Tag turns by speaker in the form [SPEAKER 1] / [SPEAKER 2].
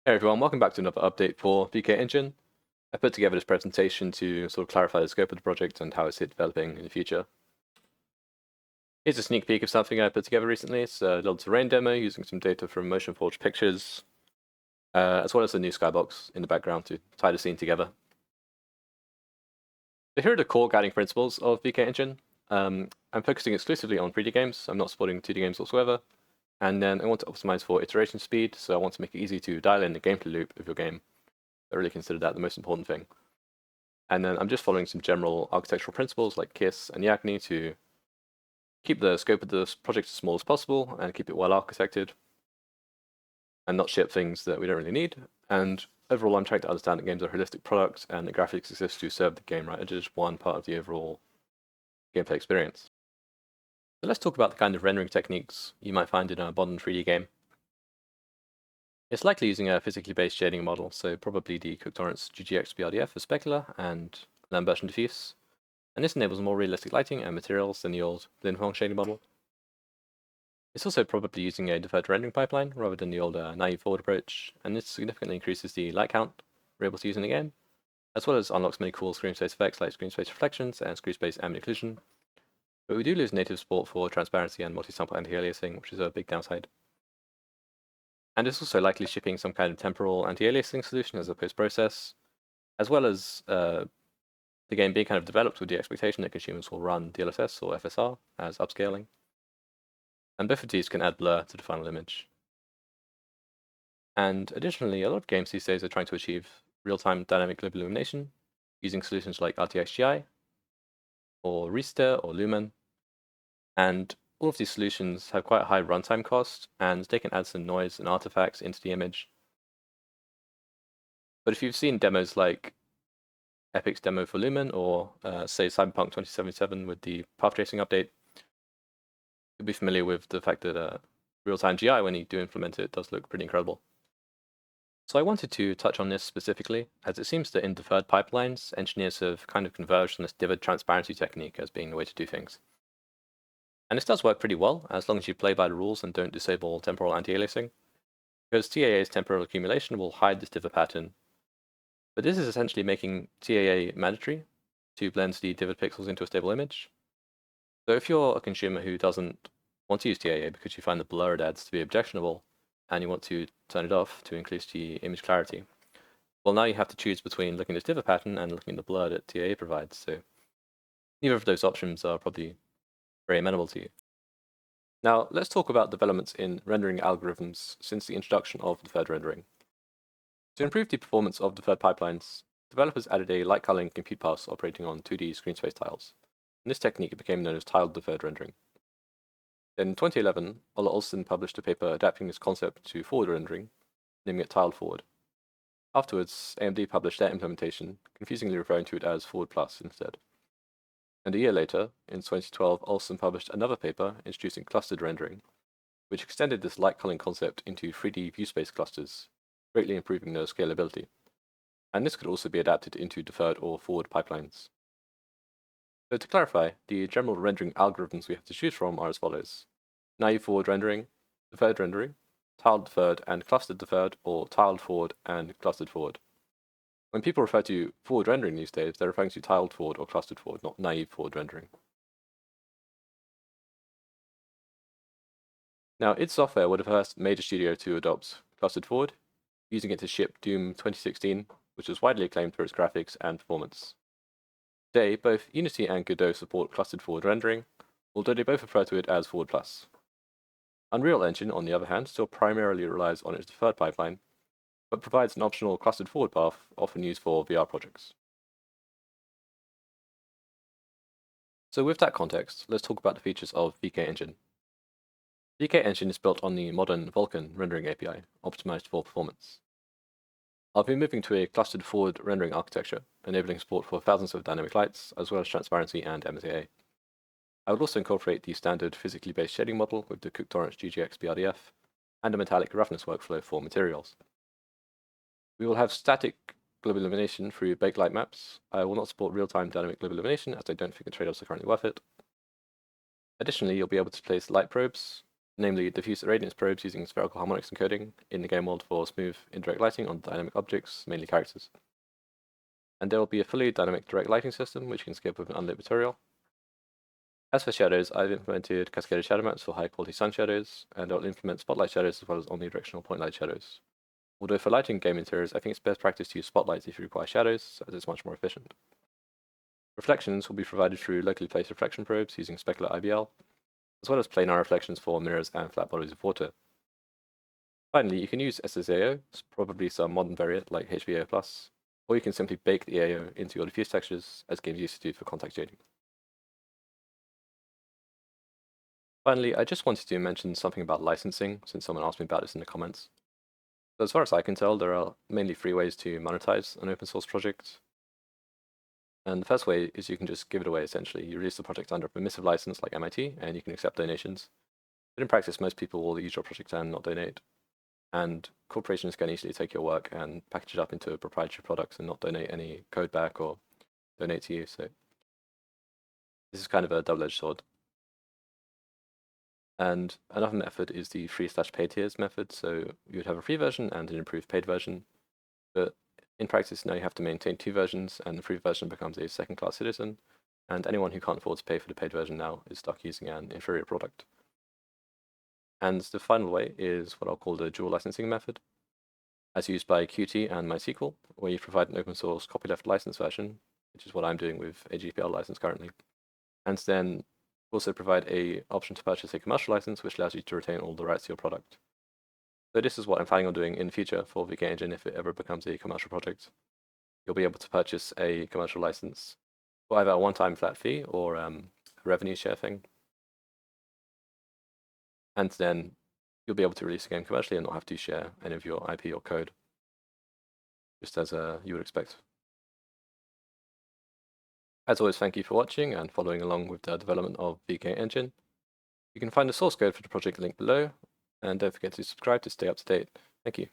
[SPEAKER 1] Hey everyone, welcome back to another update for VKEngine. I put together this presentation to sort of clarify the scope of the project and how I see it developing in the future. Here's a sneak peek of something I put together recently. It's a little terrain demo using some data from Motion Forge pictures, as well as a new skybox in the background to tie the scene together. So here are the core guiding principles of VKEngine. I'm focusing exclusively on 3D games. I'm not supporting 2D games whatsoever. And then I want to optimize for iteration speed, so I want to make it easy to dial in the gameplay loop of your game. I really consider that the most important thing. And then I'm just following some general architectural principles like KISS and YAGNI to keep the scope of the project as small as possible and keep it well architected and not ship things that we don't really need. And overall, I'm trying to understand that games are a holistic product and the graphics exist to serve the game, right? It's just one part of the overall gameplay experience. So let's talk about the kind of rendering techniques you might find in a modern 3D game. It's likely using a physically based shading model, so probably the Cook Torrance GGX BRDF for specular and Lambert and diffuse. And this enables more realistic lighting and materials than the old Linhuang shading model. It's also probably using a deferred rendering pipeline rather than the old naive forward approach, and this significantly increases the light count we're able to use in the game, as well as unlocks many cool screen space effects like screen space reflections and screen space ambient occlusion. But we do lose native support for transparency and multi-sample anti-aliasing, which is a big downside. And it's also likely shipping some kind of temporal anti-aliasing solution as a post-process, as well as the game being kind of developed with the expectation that consumers will run DLSS or FSR as upscaling. And both of these can add blur to the final image. And additionally, a lot of games these days are trying to achieve real-time dynamic global illumination using solutions like RTXGI or Rister or Lumen. And all of these solutions have quite a high runtime cost, and they can add some noise and artifacts into the image. But if you've seen demos like Epic's demo for Lumen or say Cyberpunk 2077 with the path tracing update, you'll be familiar with the fact that real-time GI, when you do implement it, does look pretty incredible. So I wanted to touch on this specifically, as it seems that in deferred pipelines, engineers have kind of converged on this divid transparency technique as being the way to do things. And this does work pretty well, as long as you play by the rules and don't disable temporal anti-aliasing, because TAA's temporal accumulation will hide this divid pattern. But this is essentially making TAA mandatory to blend the divid pixels into a stable image. So if you're a consumer who doesn't want to use TAA because you find the blur it adds to be objectionable, and you want to turn it off to increase the image clarity, well, now you have to choose between looking at this divid pattern and looking at the blur that TAA provides. So neither of those options are probably very amenable to you. Now, let's talk about developments in rendering algorithms since the introduction of deferred rendering. To improve the performance of deferred pipelines, developers added a light culling compute pass operating on 2D screen space tiles. And this technique became known as tiled deferred rendering. Then in 2011, Ola Olsen published a paper adapting this concept to forward rendering, naming it tiled forward. Afterwards, AMD published their implementation, confusingly referring to it as forward plus instead. And a year later, in 2012, Olsen published another paper introducing clustered rendering, which extended this light culling concept into 3D view space clusters, greatly improving their scalability. And this could also be adapted into deferred or forward pipelines. So to clarify, the general rendering algorithms we have to choose from are as follows: naive forward rendering, deferred rendering, tiled deferred and clustered deferred, or tiled forward and clustered forward. When people refer to forward rendering these days, they're referring to tiled forward or clustered forward, not naive forward rendering. Now, id Software were the first major studio to adopt clustered forward, using it to ship Doom 2016, which was widely acclaimed for its graphics and performance. Today, both Unity and Godot support clustered forward rendering, although they both refer to it as Forward Plus. Unreal Engine, on the other hand, still primarily relies on its deferred pipeline, but provides an optional clustered forward path, often used for VR projects. So with that context, let's talk about the features of VKEngine. VKEngine is built on the modern Vulkan rendering API, optimized for performance. I'll be moving to a clustered forward rendering architecture, enabling support for thousands of dynamic lights, as well as transparency and MZA. I would also incorporate the standard physically based shading model with the Cook Torrance GGX BRDF, and a metallic roughness workflow for materials. We will have static global illumination through baked light maps. I will not support real-time dynamic global illumination, as I don't think the trade-offs are currently worth it. Additionally, you'll be able to place light probes namely diffuse irradiance probes using spherical harmonics encoding in the game world for smooth indirect lighting on dynamic objects, mainly characters. And there will be a fully dynamic direct lighting system, which you can skip with an unlit material. As for shadows, I've implemented cascaded shadow maps for high quality sun shadows, and I'll implement spotlight shadows as well as omnidirectional point light shadows. Although for lighting game interiors, I think it's best practice to use spotlights if you require shadows, as it's much more efficient. Reflections will be provided through locally placed reflection probes using specular IBL, as well as planar reflections for mirrors and flat bodies of water. Finally, you can use SSAO, probably some modern variant like HVAO+, or you can simply bake the AO into your diffuse textures, as games used to do for contact shading. Finally, I just wanted to mention something about licensing, since someone asked me about this in the comments. So as far as I can tell, there are mainly 3 ways to monetize an open source project. And the first way is you can just give it away, essentially. You release the project under a permissive license like MIT, and you can accept donations. But in practice, most people will use your project and not donate. And corporations can easily take your work and package it up into proprietary products and not donate any code back or donate to you. So this is kind of a double-edged sword. And another method is the free/paid tiers method. So you would have a free version and an improved paid version. But in practice, now you have to maintain 2 versions, and the free version becomes a second-class citizen. And anyone who can't afford to pay for the paid version now is stuck using an inferior product. And the final way is what I'll call the dual licensing method, as used by Qt and MySQL, where you provide an open source copyleft license version, which is what I'm doing with a GPL license currently. And then also provide a option to purchase a commercial license, which allows you to retain all the rights to your product. So this is what I'm planning on doing in the future for VKEngine if it ever becomes a commercial project. You'll be able to purchase a commercial license for either a one-time flat fee or a revenue share thing. And then you'll be able to release the game commercially and not have to share any of your IP or code, just as you would expect. As always, thank you for watching and following along with the development of VKEngine. You can find the source code for the project linked below, and don't forget to subscribe to stay up to date. Thank you.